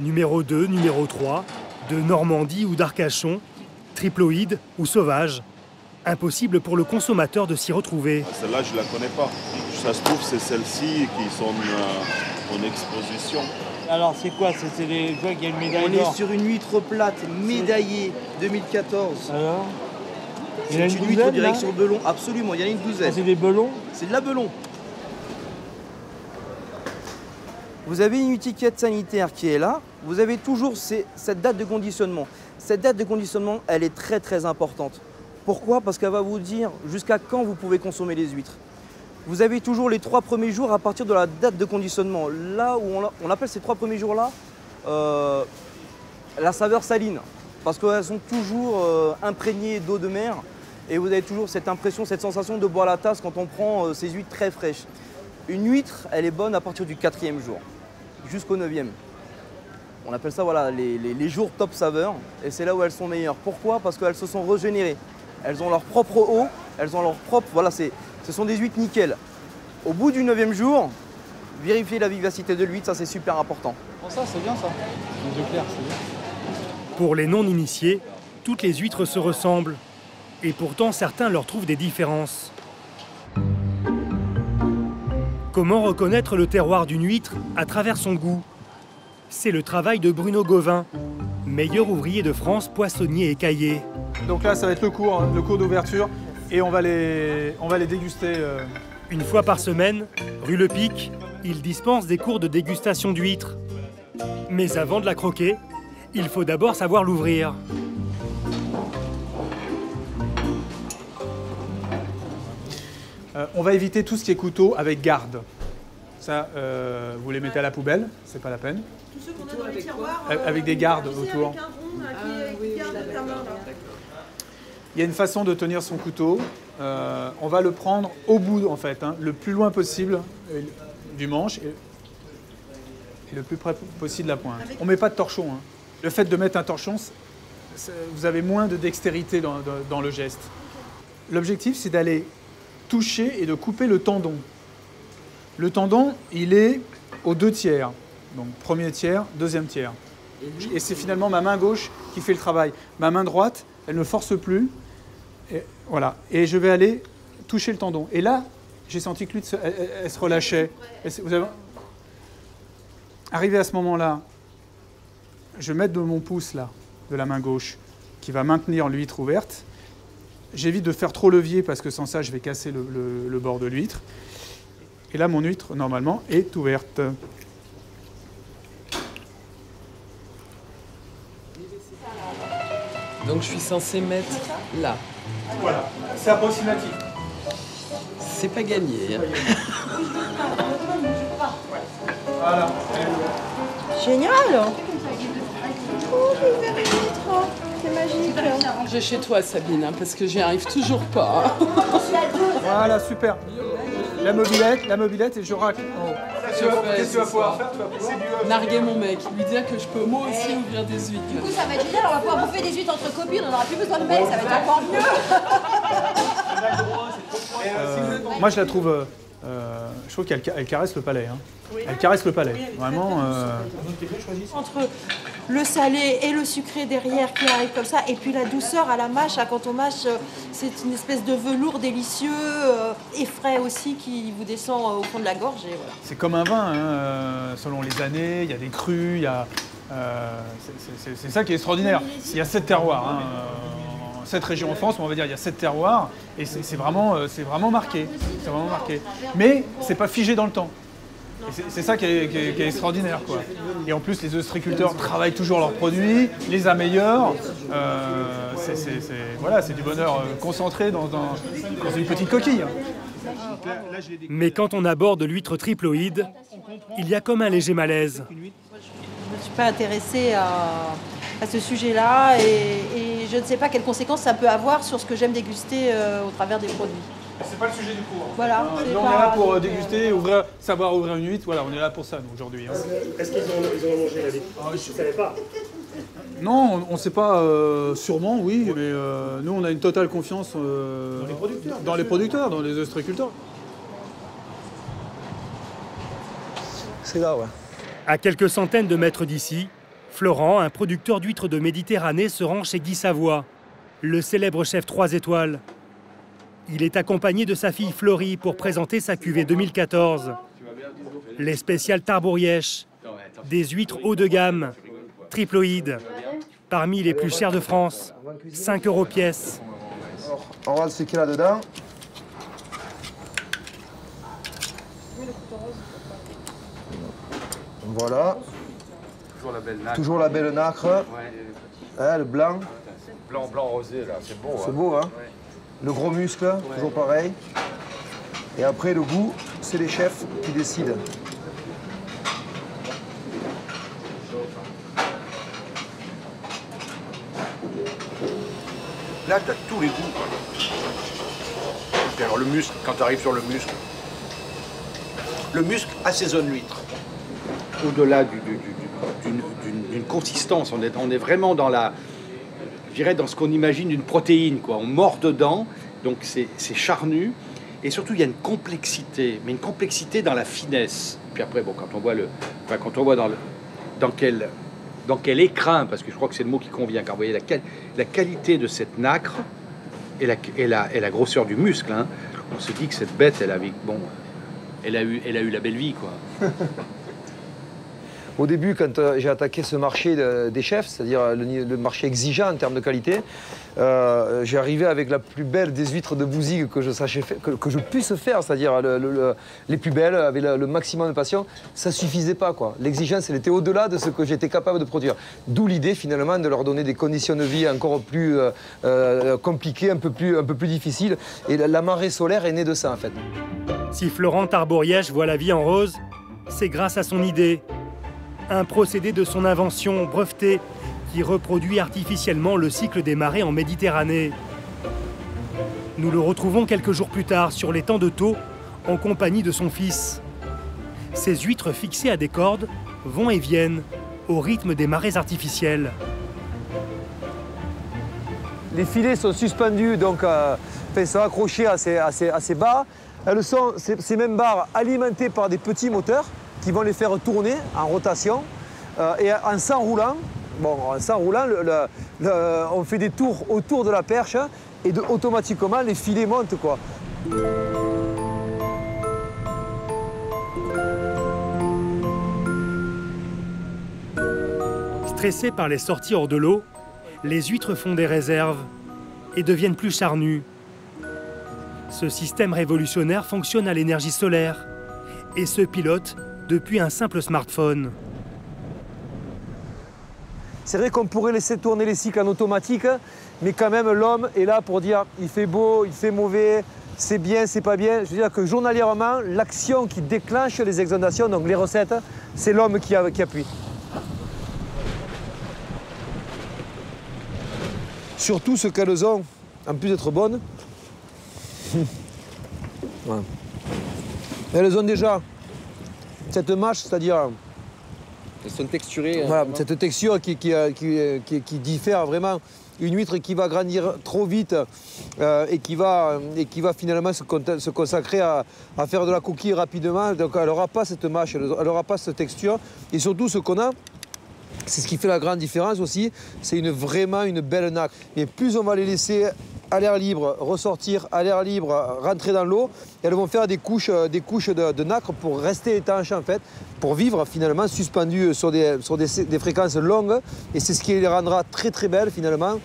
numéro 2, numéro 3, de Normandie ou d'Arcachon, triploïde ou sauvage. Impossible pour le consommateur de s'y retrouver. Celle-là, je ne la connais pas. Ça se trouve, c'est celles-ci qui sont en exposition. Alors, c'est quoi? C'est les jouets qui a une médaille d'or. On est sur une huître plate médaillée 2014. Alors, c'est une huître direction belon. Absolument, il y en a une douzaine. C'est des belons? C'est de la belon. Vous avez une étiquette sanitaire qui est là. Vous avez toujours cette date de conditionnement. Cette date de conditionnement, elle est très très importante. Pourquoi? Parce qu'elle va vous dire jusqu'à quand vous pouvez consommer les huîtres. Vous avez toujours les 3 premiers jours à partir de la date de conditionnement. Là où on appelle ces 3 premiers jours-là la saveur saline. Parce qu'elles sont toujours imprégnées d'eau de mer. Et vous avez toujours cette impression, cette sensation de boire la tasse quand on prend ces huîtres très fraîches. Une huître, elle est bonne à partir du 4e jour, jusqu'au 9e. On appelle ça voilà, les jours top saveur. Et c'est là où elles sont meilleures. Pourquoi? Parce qu'elles se sont régénérées. Elles ont leur propre eau, elles ont leur propre... Voilà, ce sont des huîtres nickel. Au bout du 9e jour, vérifiez la vivacité de l'huître, ça c'est super important. Oh, ça c'est bien ça. Les yeux clairs, c'est bien. Pour les non-initiés, toutes les huîtres se ressemblent. Et pourtant, certains leur trouvent des différences. Comment reconnaître le terroir d'une huître à travers son goût? C'est le travail de Bruno Gauvin, meilleur ouvrier de France, poissonnier et caillé. Donc là, ça va être le cours d'ouverture et on va les déguster. Une fois par semaine, rue Le Pic, il dispense des cours de dégustation d'huîtres. Mais avant de la croquer, il faut d'abord savoir l'ouvrir. On va éviter tout ce qui est couteau avec garde. Ça, vous les mettez à la poubelle, c'est pas la peine. Tous ceux qu'on a dans les tiroirs. Avec des gardes autour. Avec un rond qui garde ta main. Il y a une façon de tenir son couteau. On va le prendre au bout, en fait, le plus loin possible du manche et le plus près possible de la pointe. On ne met pas de torchon. Le fait de mettre un torchon, vous avez moins de dextérité dans le geste. L'objectif, c'est d'aller toucher et de couper le tendon. Le tendon, il est aux 2 tiers. Donc, 1er tiers, 2e tiers. Et c'est finalement ma main gauche qui fait le travail. Ma main droite, elle ne force plus. Et voilà. Et je vais aller toucher le tendon. Et là, j'ai senti que l'huître, elle se relâchait. Vous avez... Arrivé à ce moment-là, je vais mettre de mon pouce, là, de la main gauche, qui va maintenir l'huître ouverte. J'évite de faire trop levier, parce que sans ça, je vais casser le bord de l'huître. Et là, mon huître, normalement, est ouverte. Donc je suis censé mettre là. Voilà, c'est approximatif. C'est pas gagné. Hein. Voilà. Génial! Oh, une huître! C'est magique! J'ai chez toi, Sabine, hein, parce que j'y arrive toujours pas. Voilà, super. La mobilette, et je racle en haut. Qu'est-ce que tu vas pouvoir faire? Narguer mon mec, lui dire que je peux moi aussi ouvrir des huîtres. Du coup, ça va être génial, on va pouvoir bouffer des huîtres entre copines, on n'aura plus besoin de mec, ça va être encore mieux. Moi, je la trouve... je trouve qu'elle caresse le palais. Hein. Elle caresse le palais, vraiment. Entre le salé et le sucré derrière qui arrive comme ça, et puis la douceur à la mâche, quand on mâche, c'est une espèce de velours délicieux et frais aussi qui vous descend au fond de la gorge. Et voilà. C'est comme un vin, hein, selon les années, il y a des crus, il y a... c'est ça qui est extraordinaire. Il y a 7 terroirs. Hein, 7 régions en France, on va dire, il y a 7 terroirs, et c'est vraiment marqué. C'est vraiment marqué. Mais c'est pas figé dans le temps. C'est ça qui est extraordinaire, quoi. Et en plus, les ostréiculteurs travaillent toujours leurs produits, les améliorent. Voilà, c'est du bonheur concentré dans une petite coquille. Mais quand on aborde l'huître triploïde, il y a comme un léger malaise. Je ne suis pas intéressée à ce sujet-là et je ne sais pas quelles conséquences ça peut avoir sur ce que j'aime déguster au travers des produits. C'est pas le sujet du cours. Voilà. Nous, on est là pour déguster, savoir ouvrir une huître. Voilà, on est là pour ça, nous, aujourd'hui. Hein. Est-ce qu'ils ont mangé la huître? Je ne savais pas. Non, on ne sait pas, sûrement, oui, mais nous, on a une totale confiance dans les producteurs, dans les ostréiculteurs. C'est là, ouais. À quelques centaines de mètres d'ici, Florent, un producteur d'huîtres de Méditerranée, se rend chez Guy Savoie, le célèbre chef 3 étoiles. Il est accompagné de sa fille Florie pour présenter sa cuvée 2014. Les spéciales Tarbourièche, des huîtres haut de gamme, triploïdes, parmi les plus chères de France, 5 € pièce. On va le séquer là-dedans. Voilà. Toujours la belle nacre. Le blanc. Blanc rosé, là, c'est beau. C'est beau, hein. Le gros muscle, toujours pareil. Et après, le goût, c'est les chefs qui décident. Là, tu as tous les goûts. Et alors, le muscle, quand tu arrives sur le muscle assaisonne l'huître. Au-delà d'une consistance, on est vraiment dans dans ce qu'on imagine d'une protéine, quoi. On mord dedans, donc c'est charnu, et surtout il y a une complexité, mais une complexité dans la finesse. Puis après, bon, quand on voit dans quel écrin, parce que je crois que c'est le mot qui convient, car vous voyez la qualité de cette nacre et la grosseur du muscle, hein, on se dit que cette bête, elle a eu la belle vie, quoi. Au début, quand j'ai attaqué ce marché des chefs, c'est-à-dire le marché exigeant en termes de qualité, j'ai arrivé avec la plus belle des huîtres de Bouzigues que je puisse faire, c'est-à-dire les plus belles, avec le maximum de passion. Ça ne suffisait pas, quoi. L'exigence, elle était au-delà de ce que j'étais capable de produire. D'où l'idée, finalement, de leur donner des conditions de vie encore plus compliquées, un peu plus difficiles. Et la marée solaire est née de ça, en fait. Si Florent Tarbourièche voit la vie en rose, c'est grâce à son idée. Un procédé de son invention breveté qui reproduit artificiellement le cycle des marées en Méditerranée. Nous le retrouvons quelques jours plus tard sur l'étang de Thau en compagnie de son fils. Ces huîtres fixées à des cordes vont et viennent au rythme des marées artificielles. Les filets sont suspendus, donc sont accrochés assez bas. Elles sont, ces mêmes barres, alimentées par des petits moteurs qui vont les faire tourner en rotation. Et en s'enroulant, on fait des tours autour de la perche et automatiquement les filets montent, quoi. Stressées par les sorties hors de l'eau, les huîtres font des réserves et deviennent plus charnues. Ce système révolutionnaire fonctionne à l'énergie solaire et se pilote depuis un simple smartphone. C'est vrai qu'on pourrait laisser tourner les cycles en automatique, mais quand même l'homme est là pour dire il fait beau, il fait mauvais, c'est bien, c'est pas bien. Je veux dire que journalièrement, l'action qui déclenche les exondations, donc les recettes, c'est l'homme qui appuie. Surtout ce qu'elles ont, en plus d'être bonnes, voilà. Elles ont déjà cette mâche, c'est-à-dire elles sont texturées. voilà, cette texture qui diffère vraiment. Une huître qui va grandir trop vite et qui va finalement se consacrer à faire de la coquille rapidement. Donc elle n'aura pas cette mâche, elle n'aura pas cette texture. Et surtout ce qu'on a, c'est ce qui fait la grande différence aussi, c'est vraiment une belle nacre. Et plus on va les laisser à l'air libre, ressortir à l'air libre, rentrer dans l'eau, elles vont faire des couches de nacre pour rester étanches en fait, pour vivre finalement suspendues sur des fréquences longues. Et c'est ce qui les rendra très très belles finalement,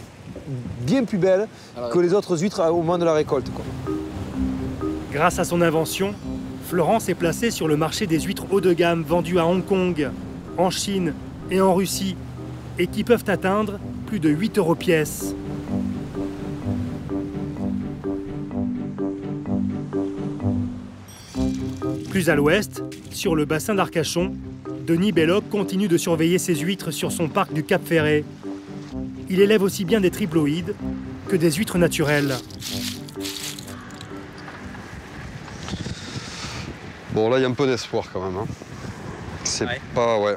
bien plus belles que les autres huîtres au moment de la récolte, quoi. Grâce à son invention, Florence est placée sur le marché des huîtres haut de gamme vendues à Hong Kong, en Chine et en Russie, et qui peuvent atteindre plus de 8 € pièce. Plus à l'ouest, sur le bassin d'Arcachon, Denis Belloc continue de surveiller ses huîtres sur son parc du Cap Ferret. Il élève aussi bien des triploïdes que des huîtres naturelles. Bon, là, il y a un peu d'espoir quand même. Hein. C'est pas... Ouais.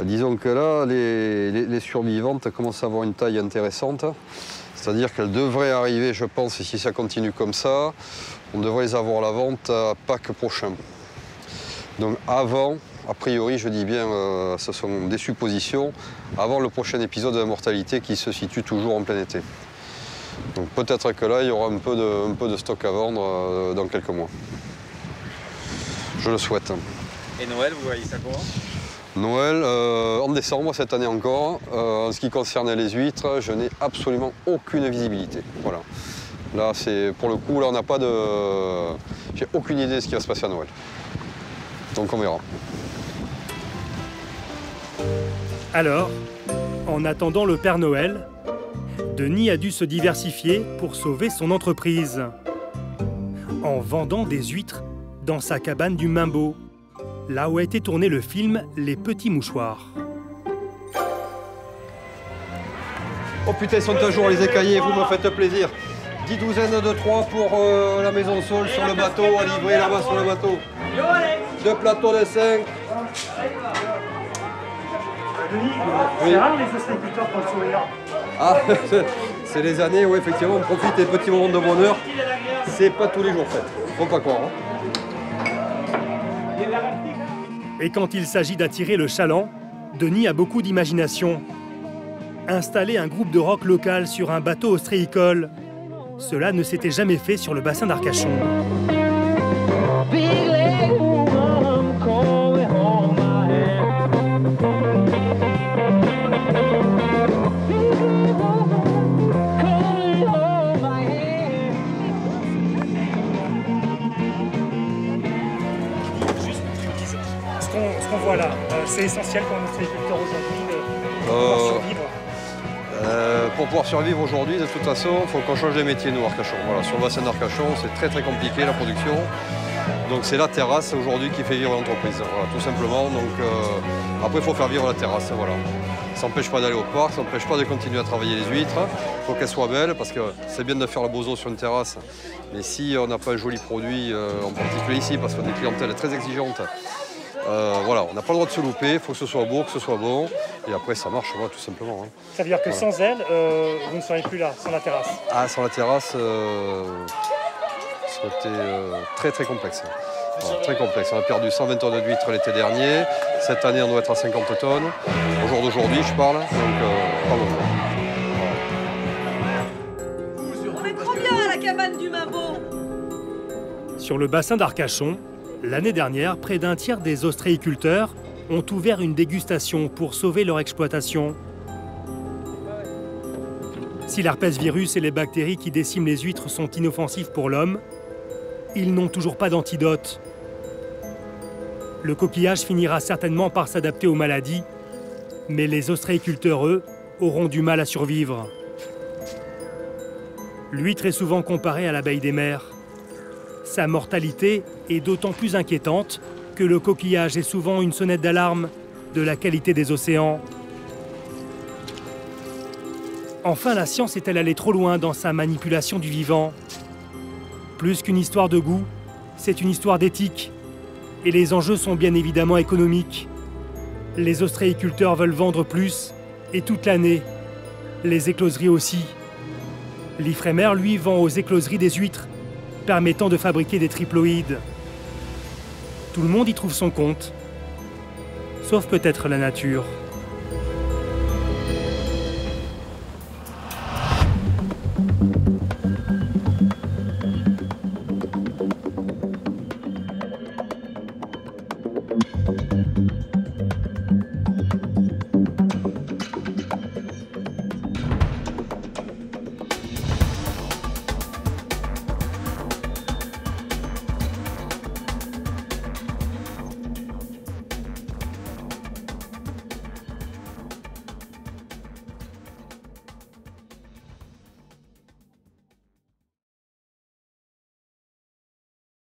Disons que là, les survivantes commencent à avoir une taille intéressante. C'est-à-dire qu'elles devraient arriver, je pense, et si ça continue comme ça, on devrait les avoir à la vente à Pâques prochain. Donc avant, a priori, je dis bien, ce sont des suppositions, avant le prochain épisode de la mortalité qui se situe toujours en plein été. Donc peut-être que là, il y aura un peu de stock à vendre dans quelques mois. Je le souhaite. Et Noël, vous voyez ça comment ? Noël, en décembre cette année encore. En ce qui concerne les huîtres, je n'ai absolument aucune visibilité. Voilà. Là, c'est pour le coup, là, on n'a pas de. J'ai aucune idée de ce qui va se passer à Noël. Donc on verra. Alors, en attendant le Père Noël, Denis a dû se diversifier pour sauver son entreprise. En vendant des huîtres dans sa cabane du Mimbeau, là où a été tourné le film Les Petits Mouchoirs. Oh putain, ils sont à jour les écaillés, vous me faites plaisir. 10 douzaines de 3 pour la maison Sol sur le bateau, à livrer là-bas sur le bateau. 2 plateaux de 5. Denis, c'est rare les ostréiculteurs pour le sourire. Ah, c'est les années où effectivement on profite des petits moments de bonheur. C'est pas tous les jours fait, faut pas croire. Hein. Et quand il s'agit d'attirer le chaland, Denis a beaucoup d'imagination. Installer un groupe de rock local sur un bateau ostréicole, cela ne s'était jamais fait sur le bassin d'Arcachon. Ce qu'on voit là, c'est essentiel pour un ostréiculteur aujourd'hui de pouvoir survivre. Pour pouvoir survivre aujourd'hui, de toute façon, il faut qu'on change les métiers, nous, Arcachon. Voilà, sur le bassin d'Arcachon, c'est très très compliqué la production. Donc c'est la terrasse aujourd'hui qui fait vivre l'entreprise, voilà, tout simplement. Donc après, il faut faire vivre la terrasse, voilà. Ça n'empêche pas d'aller au parc, ça n'empêche pas de continuer à travailler les huîtres. Il faut qu'elles soient belles, parce que c'est bien de faire le bozo sur une terrasse. Mais si on n'a pas un joli produit, en particulier ici, parce qu'on a une clientèle très exigeante, voilà, on n'a pas le droit de se louper, il faut que ce soit beau, que ce soit bon, et après ça marche, voilà, tout simplement. Hein. Ça veut dire que voilà. Sans elle, vous ne seriez plus là, sans la terrasse. Ah, sans la terrasse, c'était très très complexe. Voilà, très complexe. On a perdu 120 tonnes d'huîtres l'été dernier, cette année on doit être à 50 tonnes, au jour d'aujourd'hui je parle, donc pas beaucoup. On est trop bien à la cabane du Mimbeau. Sur le bassin d'Arcachon, l'année dernière, près d'un tiers des ostréiculteurs ont ouvert une dégustation pour sauver leur exploitation. Si l'herpès-virus et les bactéries qui déciment les huîtres sont inoffensifs pour l'homme, ils n'ont toujours pas d'antidote. Le coquillage finira certainement par s'adapter aux maladies, mais les ostréiculteurs, eux, auront du mal à survivre. L'huître est souvent comparée à l'abeille des mers. Sa mortalité est d'autant plus inquiétante que le coquillage est souvent une sonnette d'alarme de la qualité des océans. Enfin, la science est-elle allée trop loin dans sa manipulation du vivant? Plus qu'une histoire de goût, c'est une histoire d'éthique. Et les enjeux sont bien évidemment économiques. Les ostréiculteurs veulent vendre plus, et toute l'année. Les écloseries aussi. L'Ifremer, lui, vend aux écloseries des huîtres, permettant de fabriquer des triploïdes. Tout le monde y trouve son compte, sauf peut-être la nature.